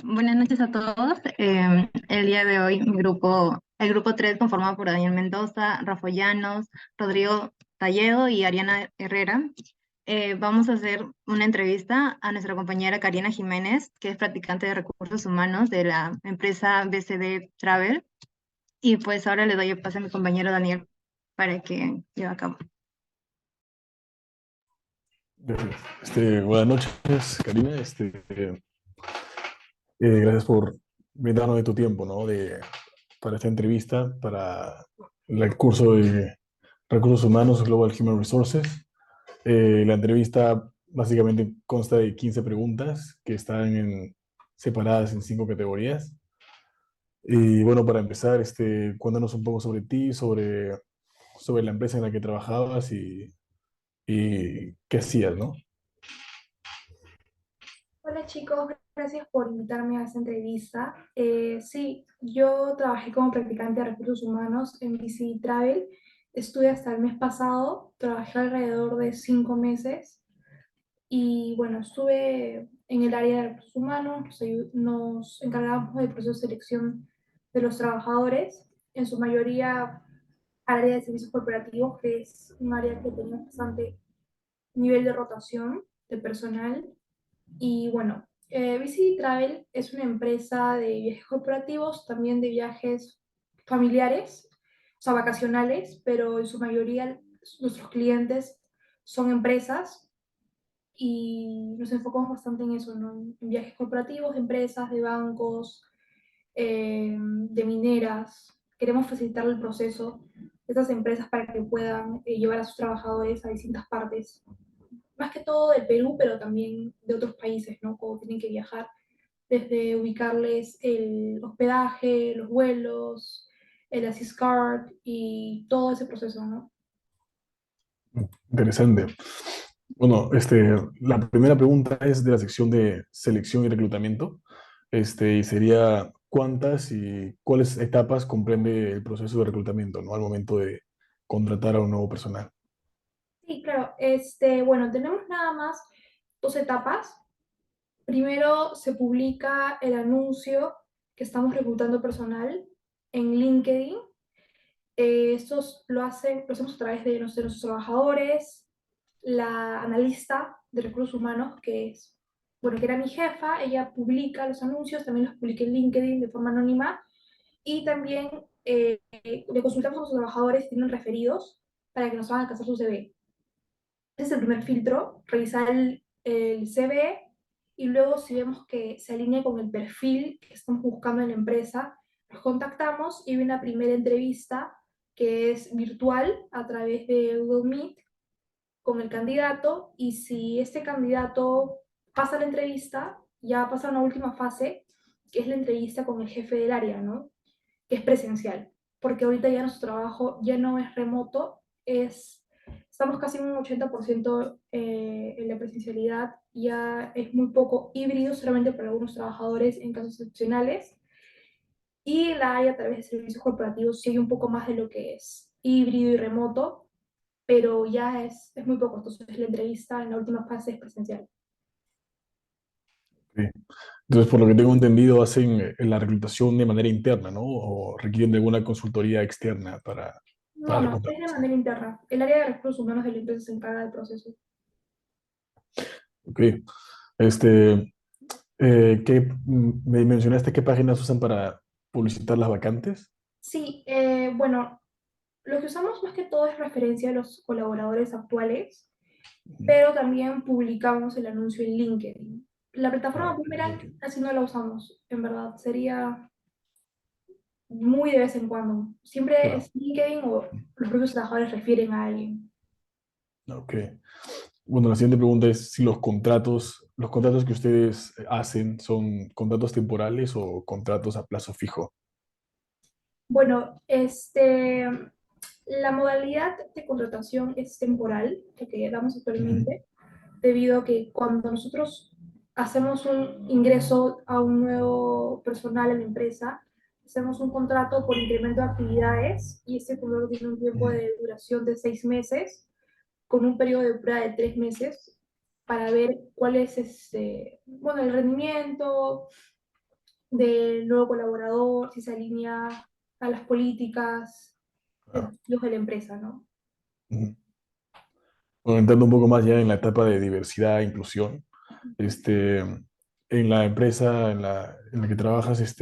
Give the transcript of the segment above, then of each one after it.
Buenas noches a todos. El día de hoy el grupo 3 conformado por Daniel Mendoza, Rafa Llanos, Rodrigo Talledo y Ariana Herrera. Vamos a hacer una entrevista a nuestra compañera Karina Jiménez, que es practicante de recursos humanos de la empresa BCD Travel. Y pues ahora le doy el pase a mi compañero Daniel para que lleve a cabo. Buenas noches, Karina. Gracias por brindarnos de tu tiempo, ¿no? Para esta entrevista, para el curso de Recursos Humanos Global Human Resources. La entrevista básicamente consta de 15 preguntas que están separadas en 5 categorías. Y bueno, para empezar, cuéntanos un poco sobre ti, sobre la empresa en la que trabajabas y qué hacías, ¿no? Hola chicos, gracias por invitarme a esta entrevista. Sí, yo trabajé como practicante de recursos humanos en BC Travel. Estuve hasta el mes pasado, trabajé alrededor de 5 meses y bueno, estuve en el área de recursos humanos, nos encargábamos del proceso de selección de los trabajadores, en su mayoría área de servicios corporativos, que es un área que tenía bastante nivel de rotación de personal. Y bueno, Visit Travel es una empresa de viajes corporativos, también de viajes familiares, o sea, vacacionales, pero en su mayoría nuestros clientes son empresas y nos enfocamos bastante en eso, ¿no? En viajes corporativos, de empresas, de bancos, de mineras. Queremos facilitar el proceso de estas empresas para que puedan llevar a sus trabajadores a distintas partes más que todo del Perú, pero también de otros países, ¿no? Como tienen que viajar, desde ubicarles el hospedaje, los vuelos, el Assist Card y todo ese proceso, ¿no? Interesante. Bueno, la primera pregunta es de la sección de selección y reclutamiento. Y sería cuántas y cuáles etapas comprende el proceso de reclutamiento, ¿no? Al momento de contratar a un nuevo personal. Sí, claro. Bueno, tenemos nada más dos etapas. Primero se publica el anuncio que estamos reclutando personal en LinkedIn. Estos lo hacemos a través de nuestros trabajadores, la analista de recursos humanos, que es, bueno, que era mi jefa, ella publica los anuncios, también los publica en LinkedIn de forma anónima, y también le consultamos a los trabajadores si tienen referidos para que nos hagan casar su CV. Ese es el primer filtro, revisar el CV y luego si vemos que se alinea con el perfil que estamos buscando en la empresa, nos contactamos y hay una primera entrevista que es virtual a través de Google Meet con el candidato y si este candidato pasa la entrevista, ya pasa a una última fase, que es la entrevista con el jefe del área, ¿no? Que es presencial, porque ahorita ya nuestro trabajo ya no es remoto, estamos casi en un 80% en la presencialidad, ya es muy poco híbrido, solamente para algunos trabajadores en casos excepcionales, y la área a través de servicios corporativos sigue un poco más de lo que es híbrido y remoto, pero ya es muy poco, entonces la entrevista en la última fase es presencial. ¿Sí? Entonces, por lo que tengo entendido, hacen la reclutación de manera interna, ¿no? O requieren de alguna consultoría externa para No, la no, es de contratación. manera interna. El área de recursos humanos de la empresa se encarga del proceso. Ok. Este, me mencionaste qué páginas usan para publicitar las vacantes. Sí, bueno, lo que usamos más que todo es referencia a los colaboradores actuales, pero también publicamos el anuncio en LinkedIn. La Ah, plataforma ok, Boomerang LinkedIn. casi no la usamos, en verdad. Sería muy de vez en cuando. Siempre Claro. es LinkedIn o los propios trabajadores refieren a alguien. Ok. Bueno, la siguiente pregunta es si los contratos que ustedes hacen son contratos temporales o contratos a plazo fijo. Bueno, la modalidad de contratación es temporal, la que damos Ujú. actualmente, debido a que cuando nosotros hacemos un ingreso a un nuevo personal en la empresa, hacemos un contrato por incremento de actividades y este contrato tiene un tiempo Ujú. de duración de 6 meses, con un periodo de prueba de 3 meses, para ver cuál es bueno, el rendimiento, del nuevo colaborador, si se alinea a las políticas y Ah, objetivos de la empresa, ¿no? ujú. Bueno, entrando un poco más ya en la etapa de diversidad e inclusión, en la empresa en la que trabajas,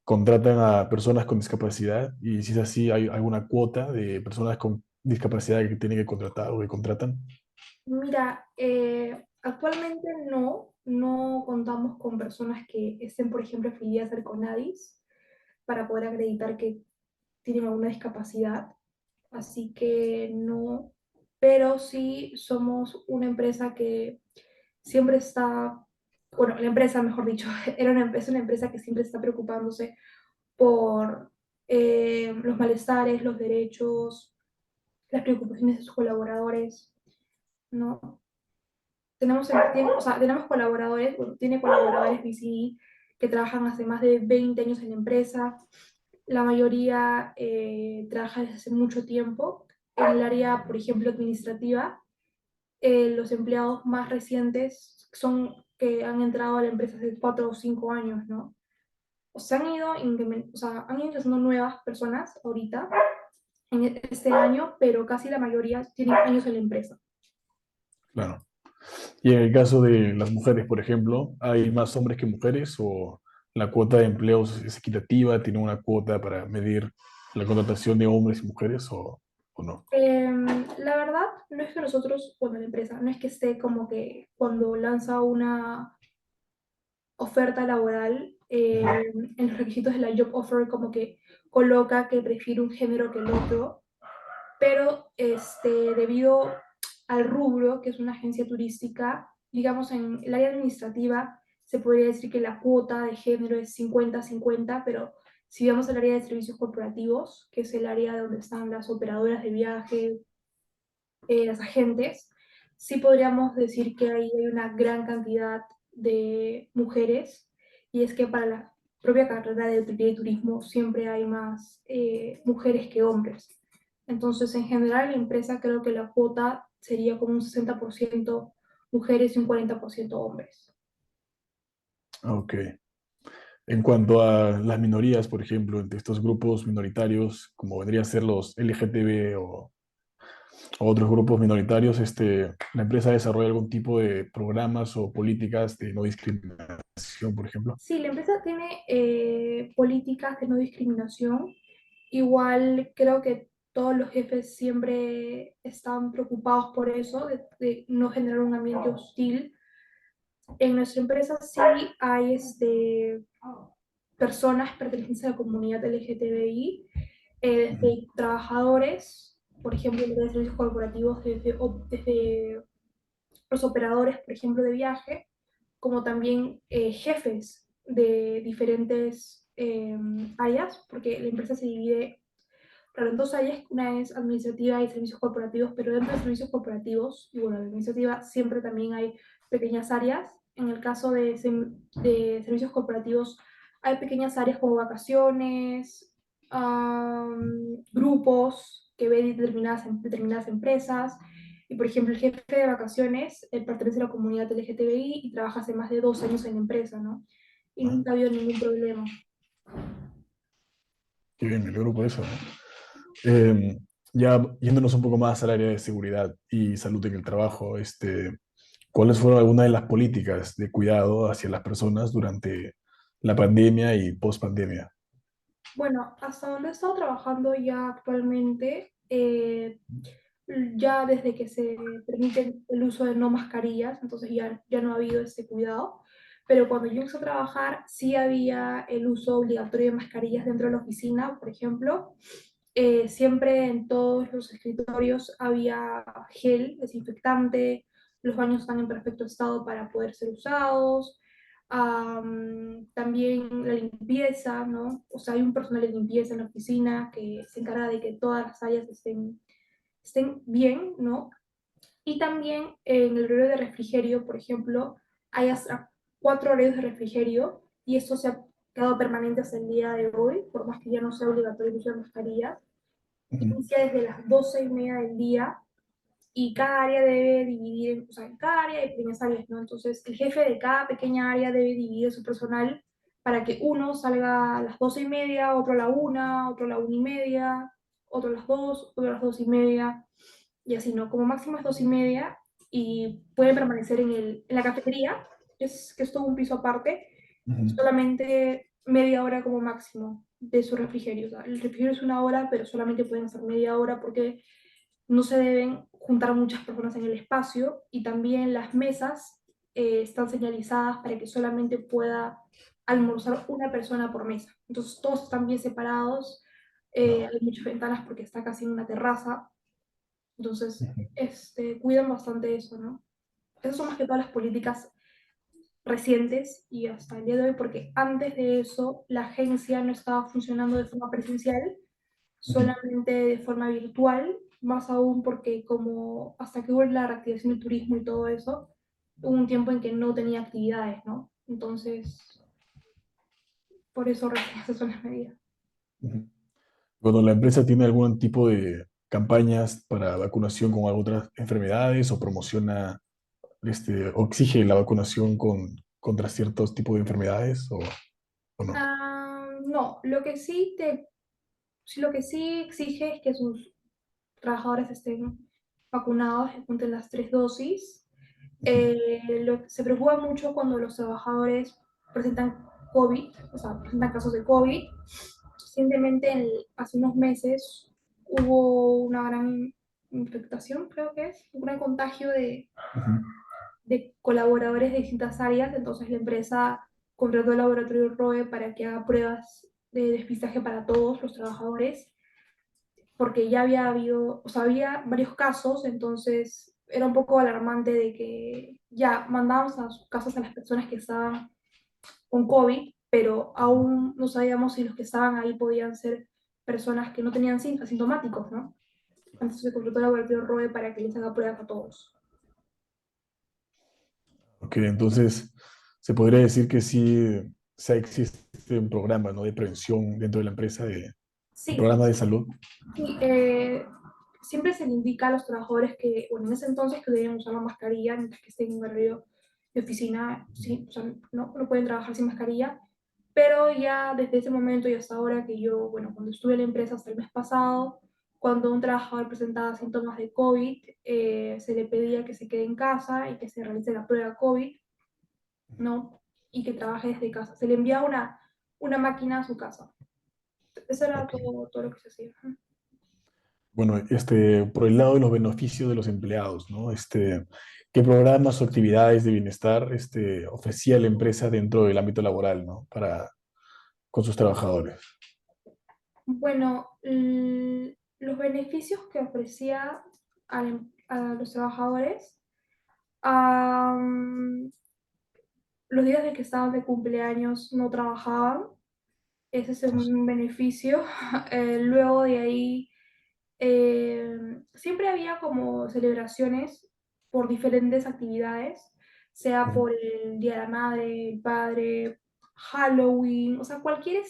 contratan a personas con discapacidad y si es así, ¿hay alguna cuota de personas con discapacidad que tienen que contratar o que contratan? Mira, actualmente no contamos con personas que estén, por ejemplo, afiliadas al CONADIS para poder acreditar que tienen alguna discapacidad, así que no, pero sí somos una empresa que siempre está, bueno, la empresa, mejor dicho, es una empresa que siempre está preocupándose por los malestares, los derechos, las preocupaciones de sus colaboradores, ¿no? O sea, tenemos colaboradores, bueno, tiene colaboradores BCI que trabajan hace más de 20 años en la empresa. La mayoría trabaja desde hace mucho tiempo. En el área, por ejemplo, administrativa, los empleados más recientes son que han entrado a la empresa hace 4 o 5 años, ¿no? O sea, o sea, han ido ingresando nuevas personas ahorita, en este año, pero casi la mayoría tienen años en la empresa. Claro. Y en el caso de las mujeres, por ejemplo, ¿hay más hombres que mujeres o la cuota de empleos es equitativa? ¿Tiene una cuota para medir la contratación de hombres y mujeres o no? La verdad, no es que nosotros, bueno, la empresa, no es que esté como que cuando lanza una oferta laboral, Ujú. en los requisitos de la job offer, como que coloca que prefiere un género que el otro, pero debido al rubro, que es una agencia turística, digamos en el área administrativa, se podría decir que la cuota de género es 50-50, pero si vamos al área de servicios corporativos, que es el área donde están las operadoras de viaje, las agentes, sí podríamos decir que ahí hay una gran cantidad de mujeres, y es que para la propia carrera de turismo siempre hay más mujeres que hombres. Entonces, en general, la empresa creo que la cuota sería como un 60% mujeres y un 40% hombres. Ok. En cuanto a las minorías, por ejemplo, entre estos grupos minoritarios, como vendrían a ser los LGTB o otros grupos minoritarios, la empresa desarrolla algún tipo de programas o políticas de no discriminación, por ejemplo. Sí, la empresa tiene políticas de no discriminación. Igual creo que todos los jefes siempre están preocupados por eso, de no generar un ambiente hostil. En nuestra empresa sí hay personas pertenecientes a la comunidad LGTBI, Ujú, desde trabajadores, por ejemplo, en los servicios corporativos, desde los operadores, por ejemplo, de viaje, como también jefes de diferentes áreas, porque la empresa se divide, claro, en dos áreas. Una es administrativa y servicios corporativos, pero dentro de servicios corporativos y bueno, de administrativa siempre también hay pequeñas áreas. En el caso de servicios corporativos hay pequeñas áreas como vacaciones, grupos que ven determinadas empresas. Y por ejemplo, el jefe de vacaciones pertenece a la comunidad LGTBI y trabaja hace más de 2 años en la empresa, ¿no? Y ah, nunca ha habido ningún problema. qué bien, me alegro por eso, ¿no? Ya yéndonos un poco más al área de seguridad y salud en el trabajo, ¿cuáles fueron algunas de las políticas de cuidado hacia las personas durante la pandemia y post pandemia? Bueno, hasta donde he estado trabajando ya actualmente, ya desde que se permite el uso de no mascarillas, entonces ya no ha habido ese cuidado. Pero cuando yo empecé a trabajar, sí había el uso obligatorio de mascarillas dentro de la oficina, por ejemplo. Siempre en todos los escritorios había gel desinfectante, los baños están en perfecto estado para poder ser usados. También la limpieza, ¿no? O sea, hay un personal de limpieza en la oficina que se encarga de que todas las áreas estén bien, ¿no? Y también en el horario de refrigerio, por ejemplo, hay hasta 4 horarios de refrigerio, y esto se ha quedado permanente hasta el día de hoy, por más que ya no sea obligatorio usar mascarillas. Ujú, Inicia desde las 12:30 del día, y cada área debe dividir, o sea, en cada área hay pequeñas áreas, ¿no? Entonces, el jefe de cada pequeña área debe dividir su personal para que uno salga a las 12:30, otro a la 1, otro a la 1:30, otro a las 2, otro a las 2:30, y así, ¿no? Como máximo es 2:30 y pueden permanecer en la cafetería, que es todo un piso aparte, Ujú. solamente media hora como máximo de su refrigerio. O sea, el refrigerio es 1 hora, pero solamente pueden hacer media hora porque no se deben juntar muchas personas en el espacio y también las mesas están señalizadas para que solamente pueda almorzar una persona por mesa. Entonces todos están bien separados, No. hay muchas ventanas porque está casi en una terraza, entonces Ujú. cuidan bastante eso, ¿no? Esas son más que todas las políticas recientes y hasta el día de hoy, porque antes de eso la agencia no estaba funcionando de forma presencial, Ujú. solamente de forma virtual, más aún porque como hasta que hubo la reactivación del turismo y todo eso, hubo un tiempo en que no tenía actividades, ¿no? Entonces, por eso recién esas son las medidas. Ujú. Cuando la empresa tiene algún tipo de campañas para vacunación con otras enfermedades o promociona, o exige la vacunación contra ciertos tipos de enfermedades o no. No, lo que sí exige es que sus trabajadores estén vacunados y cuenten las 3 dosis. Ujú. Se preocupa mucho cuando los trabajadores presentan COVID, o sea, presentan casos de COVID. Recientemente, hace unos meses, hubo una gran infectación, creo que es, un gran contagio Ujú. de colaboradores de distintas áreas, entonces la empresa contrató el laboratorio ROE para que haga pruebas de despistaje para todos los trabajadores, porque ya había habido, o sea, había varios casos, entonces era un poco alarmante de que ya mandábamos a sus casas a las personas que estaban con COVID, pero aún no sabíamos si los que estaban ahí podían ser personas que no tenían asintomáticos, ¿no? Entonces se contrató el laboratorio ROE para que les haga pruebas a todos. Ok, entonces se podría decir que sí, existe un programa, ¿no?, de prevención dentro de la empresa, un Sí, programa de salud. sí, siempre se le indica a los trabajadores que, bueno, en ese entonces que debían usar la mascarilla mientras que estén en horario de oficina, sí, o sea, no pueden trabajar sin mascarilla, pero ya desde ese momento y hasta ahora que yo, bueno, cuando estuve en la empresa hasta el mes pasado, cuando un trabajador presentaba síntomas de COVID, se le pedía que se quede en casa y que se realice la prueba COVID, ¿no? Y que trabaje desde casa. Se le enviaba una máquina a su casa. Eso era Ok. todo lo que se hacía. Bueno, por el lado de los beneficios de los empleados, ¿no? ¿Qué programas o actividades de bienestar, ofrecía la empresa dentro del ámbito laboral, ¿no?, con sus trabajadores? Bueno, los beneficios que ofrecía a los trabajadores, am, los días de que estaban de cumpleaños no trabajaban, ese es un beneficio. Luego de ahí, siempre había como celebraciones por diferentes actividades, sea Ujú. por el Día de la Madre, el Padre, Halloween, o sea, cualquier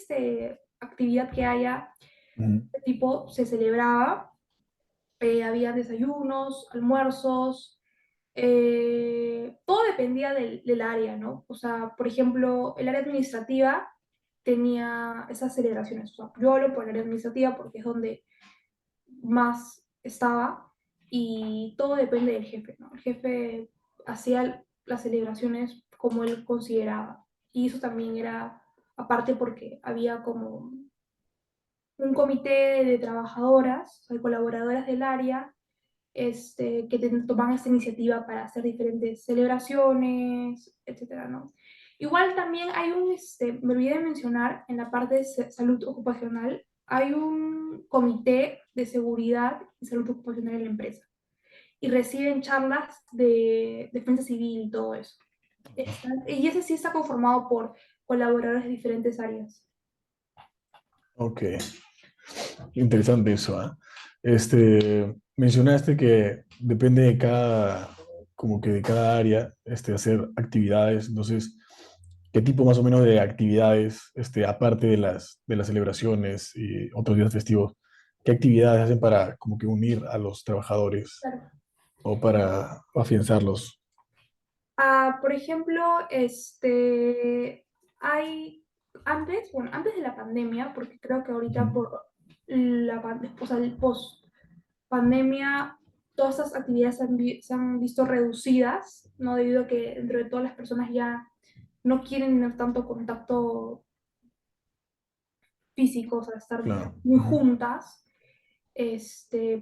actividad que haya Ujú. tipo se celebraba, había desayunos, almuerzos, todo dependía del área, ¿no? O sea, por ejemplo, el área administrativa tenía esas celebraciones. O sea, yo hablo por el área administrativa porque es donde más estaba y todo depende del jefe, ¿no? El jefe hacía las celebraciones como él consideraba y eso también era aparte porque había como un comité de trabajadoras, o sea, colaboradoras del área, que toman esta iniciativa para hacer diferentes celebraciones, etcétera, ¿no? Igual también hay me olvidé de mencionar, en la parte de salud ocupacional, hay un comité de seguridad y salud ocupacional en la empresa y reciben charlas de defensa civil y todo eso. Y ese sí está conformado por colaboradores de diferentes áreas. Ok, interesante eso, ¿ah? Mencionaste que depende de como que de cada área, hacer actividades. Entonces, ¿qué tipo más o menos de actividades, aparte de las celebraciones y otros días festivos, qué actividades hacen para como que unir a los trabajadores Claro. o para afianzarlos? Por ejemplo, hay antes, bueno, antes de la pandemia, porque creo que ahorita Ujú. por o sea, el post pandemia, todas estas actividades se han visto reducidas, ¿no? Debido a que dentro de todas las personas ya no quieren tener tanto contacto físico, o sea, estar Claro. muy Ujú. juntas,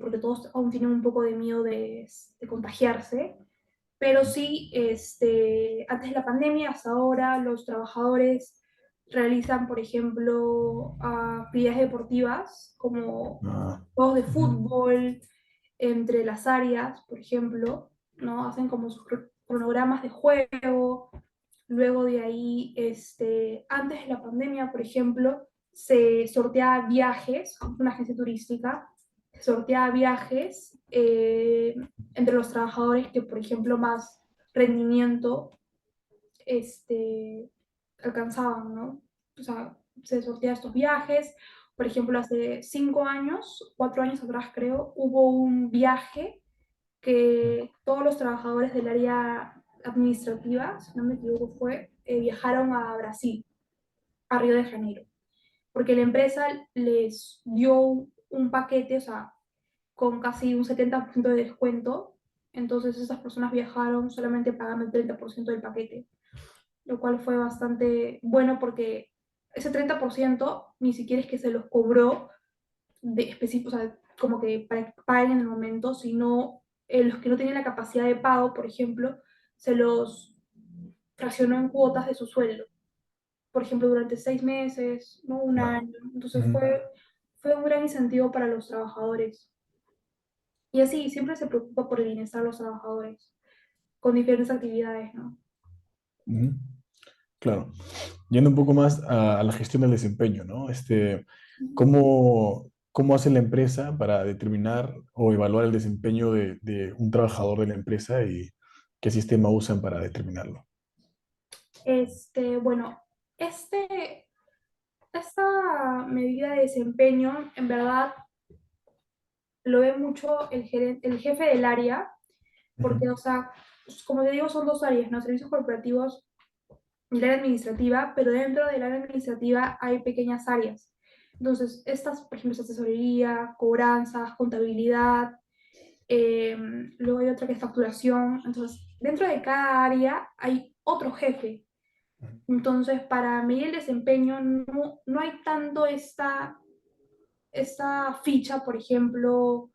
porque todos aún tienen un poco de miedo de contagiarse. Pero sí, antes de la pandemia, hasta ahora, los trabajadores realizan, por ejemplo, actividades deportivas como Ah, juegos de ujú. fútbol entre las áreas, por ejemplo, ¿no? Hacen como sus cronogramas de juego. Luego de ahí, antes de la pandemia, por ejemplo, se sorteaba viajes, una agencia turística, se sorteaba viajes entre los trabajadores que, por ejemplo, más rendimiento este, alcanzaban, ¿no? O sea, se sorteaban estos viajes. Por ejemplo, hace 5 años, 4 años atrás creo, hubo un viaje que todos los trabajadores del área administrativa, si no me equivoco, viajaron a Brasil, a Río de Janeiro, porque la empresa les dio un paquete, o sea, con casi un 70% de descuento, entonces esas personas viajaron solamente pagando el 30% del paquete, lo cual fue bastante bueno porque ese 30% ni siquiera es que se los cobró de específico, o sea, como que para que paguen en el momento, sino los que no tenían la capacidad de pago, por ejemplo, se los fraccionó en cuotas de su sueldo, por ejemplo, durante 6 meses, ¿no? Un Claro. año. Entonces Ujú. fue un gran incentivo para los trabajadores. Y así, siempre se preocupa por el bienestar de los trabajadores, con diferentes actividades, ¿no? Ujú. Claro. Yendo un poco más a la gestión del desempeño, ¿no? ¿Cómo hace la empresa para determinar o evaluar el desempeño de un trabajador de la empresa y qué sistema usan para determinarlo? Bueno, esta medida de desempeño, en verdad, lo ve mucho el jefe del área, Ujú. porque, o sea, como te digo, son dos áreas, ¿no? Servicios corporativos y el área administrativa, pero dentro del área administrativa hay pequeñas áreas. Entonces, estas, por ejemplo, es asesoría, cobranzas, contabilidad, eh, luego hay otra que es facturación. Entonces, dentro de cada área hay otro jefe. Entonces, para medir el desempeño no hay tanto esta ficha, por ejemplo,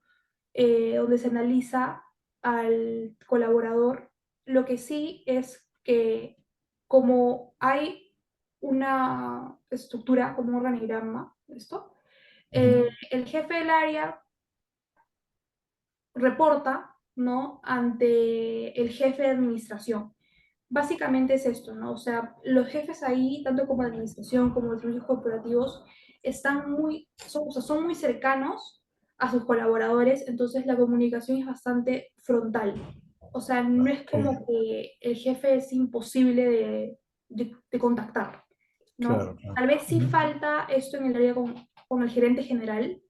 donde se analiza al colaborador. Lo que sí es que como hay una estructura, como un organigrama, esto, Ujú. el jefe del área reporta, ¿no? Ante el jefe de administración. Básicamente es esto, ¿no? O sea, los jefes ahí, tanto como de administración como de servicios corporativos, o sea, son muy cercanos a sus colaboradores, entonces la comunicación es bastante frontal. O sea, no es Ok, como que el jefe es imposible de contactar, ¿no? claro, claro. Tal vez sí Ujú. falta esto en el área con el gerente general,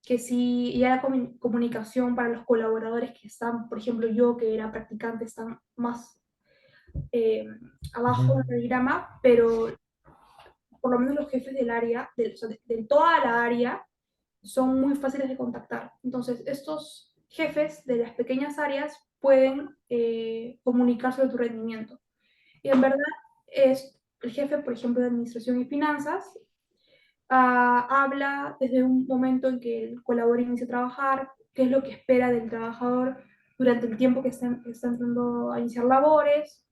que sí, ya la comunicación para los colaboradores que están, por ejemplo, yo que era practicante, están más eh, Ujú. abajo del diagrama, pero por lo menos los jefes del área, o sea, de toda la área, son muy fáciles de contactar. Entonces, estos jefes de las pequeñas áreas pueden comunicar sobre tu rendimiento. Y en verdad es el jefe, por ejemplo, de administración y finanzas, habla desde un momento en que el colaborador inicia a trabajar, qué es lo que espera del trabajador durante el tiempo está entrando a iniciar labores,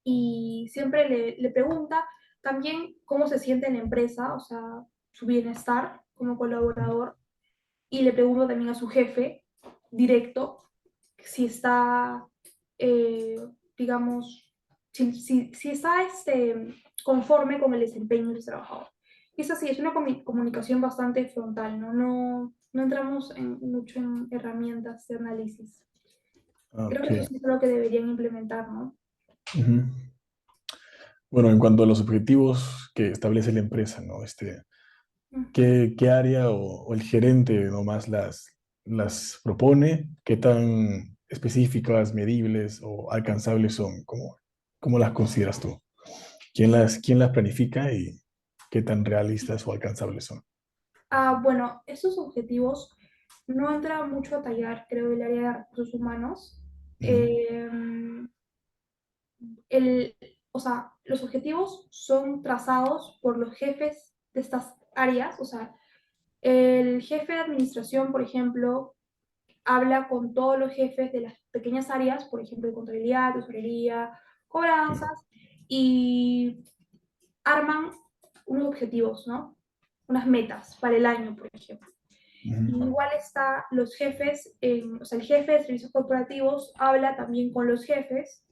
y siempre le pregunta también cómo se siente en la empresa, o sea, su bienestar como colaborador, y le pregunta también a su jefe directo si está, eh, digamos, si está conforme con el desempeño del trabajador. Y es así, es una comunicación bastante frontal, ¿no? No entramos mucho en herramientas de análisis. Creo Ok. que eso sí es lo que deberían implementar, ¿no? Ujú. Bueno, en cuanto a los objetivos que establece la empresa, ¿no? ¿Qué área o el gerente nomás las propone? ¿Qué tan específicas, medibles o alcanzables son? ¿Cómo las consideras tú? ¿Quién las planifica? Y... qué tan realistas o alcanzables son. Bueno, estos objetivos no entra mucho a tallar, creo, el área de recursos humanos. Ujú, Em, el, o sea, los objetivos son trazados por los jefes de estas áreas. O sea, el jefe de administración, por ejemplo, habla con todos los jefes de las pequeñas áreas, por ejemplo, de contabilidad, tesorería, claro. cobranzas, y arman unos objetivos, ¿no? Unas metas para el año, por ejemplo. Y Ujú, igual está los jefes, o sea, el jefe de servicios corporativos habla también con los jefes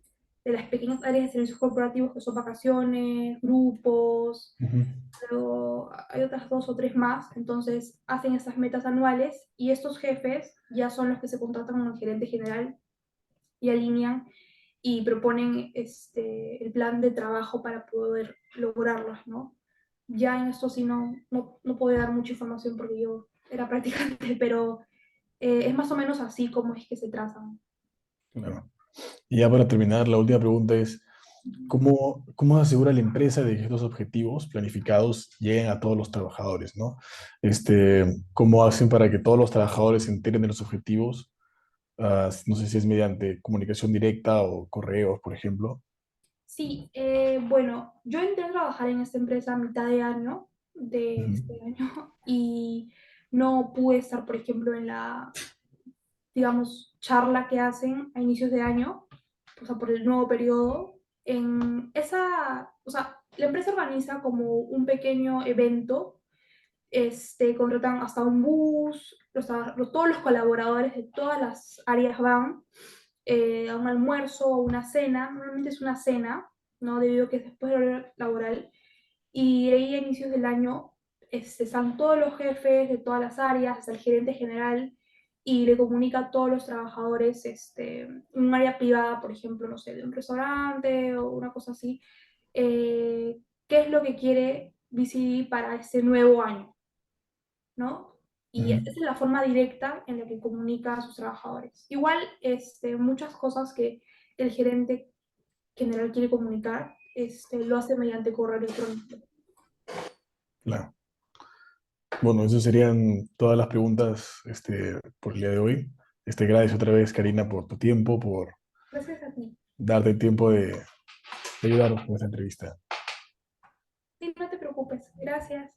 de las pequeñas áreas de servicios corporativos que son vacaciones, grupos, ujú, pero hay otras dos o tres más. Entonces hacen estas metas anuales y estos jefes ya son los que se contratan con el gerente general y alinean y proponen el plan de trabajo para poder lograrlos, ¿no? Ya en esto sí no puedo dar mucha información porque yo era practicante, pero es más o menos así como es que se trazan. claro. Y ya para terminar, la última pregunta es, ¿cómo asegura la empresa de que estos objetivos planificados lleguen a todos los trabajadores, ¿no? ¿Cómo hacen para que todos los trabajadores se enteren de los objetivos? No sé si es mediante comunicación directa o correos, por ejemplo. Sí, bueno, yo entré a trabajar en esta empresa a mitad de año de Ujú, este año y no pude estar, por ejemplo, en la, digamos, charla que hacen a inicios de año, o sea, por el nuevo periodo. En esa, o sea, la empresa organiza como un pequeño evento, contratan hasta un bus, todos los colaboradores de todas las áreas van a un almuerzo o una cena, normalmente es una cena, ¿no? Debido a que es después del horario laboral, y ahí a inicios del año están todos los jefes de todas las áreas, hasta el gerente general, y le comunica a todos los trabajadores, en un área privada, por ejemplo, no sé, de un restaurante o una cosa así, qué es lo que quiere BCD para este nuevo año, ¿no? Y ujú, esa es la forma directa en la que comunica a sus trabajadores. Igual, muchas cosas que el gerente general quiere comunicar, lo hace mediante correo electrónico. claro. Bueno, esas serían todas las preguntas por el día de hoy. Gracias otra vez, Karina, por tu tiempo, por Gracias a ti. darte el tiempo de ayudarnos con esta entrevista. Sí, no te preocupes. Gracias.